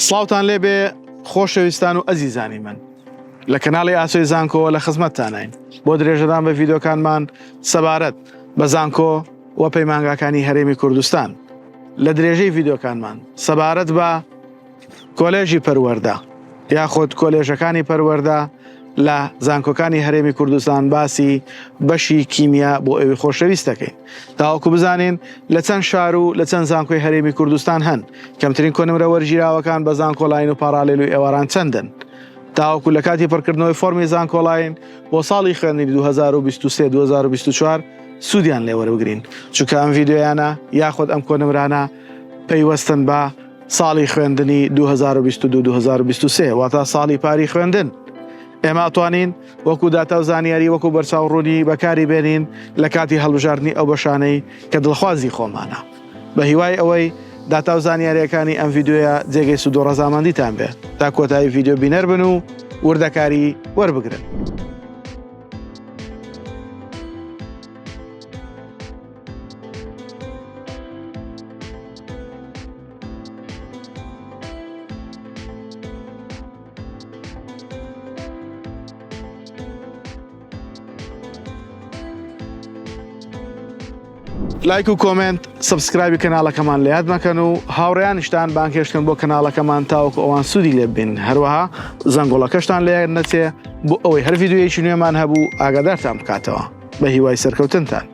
سڵاوتان لێبێ خۆشەویستان و ئەزیزانی من لە کەناڵی ئاسۆی زانکۆ لە خزمەتتانین بۆ درێژەدان بە ڤیدۆکانمان سەبارەت بە زانکۆ و پەیمانگاکانی هەرێمی کوردستان لە درێژەی ڤیدۆکانمان سەبارەت بە کۆلێژی پەروەردە یاخود کۆلێژەکانی پەروەردە لە زانکۆکانی هەرێمی کوردستان باسی بەشی کیمیا بۆ ئەوی خۆشەویست دەکەین تاوەکو بزانین لە چەند شار و لە چەند زانکۆی هەرێمی کوردستان هەن کەمترین کۆنمرە وەرگیراوەکان بە زانکۆلاین و پارالێل و ئێواران چەندن تاوەکو لە کاتی پڕکردنەوەی فۆرمی زانکۆلاین بۆ ساڵی خوێندنی 2023-2024 سوودیان لێ وەربگرین چونکە ئەم ڤیدۆیانە یاخود ئەم کۆنمرانە پەیوەستن بە ساڵی خوێندنی 2022-2023 واتە ساڵی پاری خوێندن ئێمە ئەتوانین وەکو داتا و زانیاری وەکو بەرچاوڕوونی بەکاری بێنین لە کاتی هەڵبژاردننی ئەو بەشانەی کە دڵخوازی خۆمانە بە هیوای ئەوەی داتا و زانیاریەکانی ئەم ڤیدۆیە جێگەی سوود و ڕەزامەندیتان بێت تا کۆتایی ڤیدۆ بینەر بن و وردەکاری وەربگرن. لایک و کۆمنت سبسکرایبی کەناڵەکەمان لە یاد مەکەن و هاوڕێیانیشتان بانکێشتن بۆ کەناڵەکەمان تاوەکو ئەوان سوودی لێ ببین هەروەها زەنگۆڵەکەشتان لە یاد نەچێ بۆ ئەوەی هەر ڤیدۆیەکی نوێمان هەبوو ئاگادارتان بکاتەوە بە هیوای سەرکەوتنتان.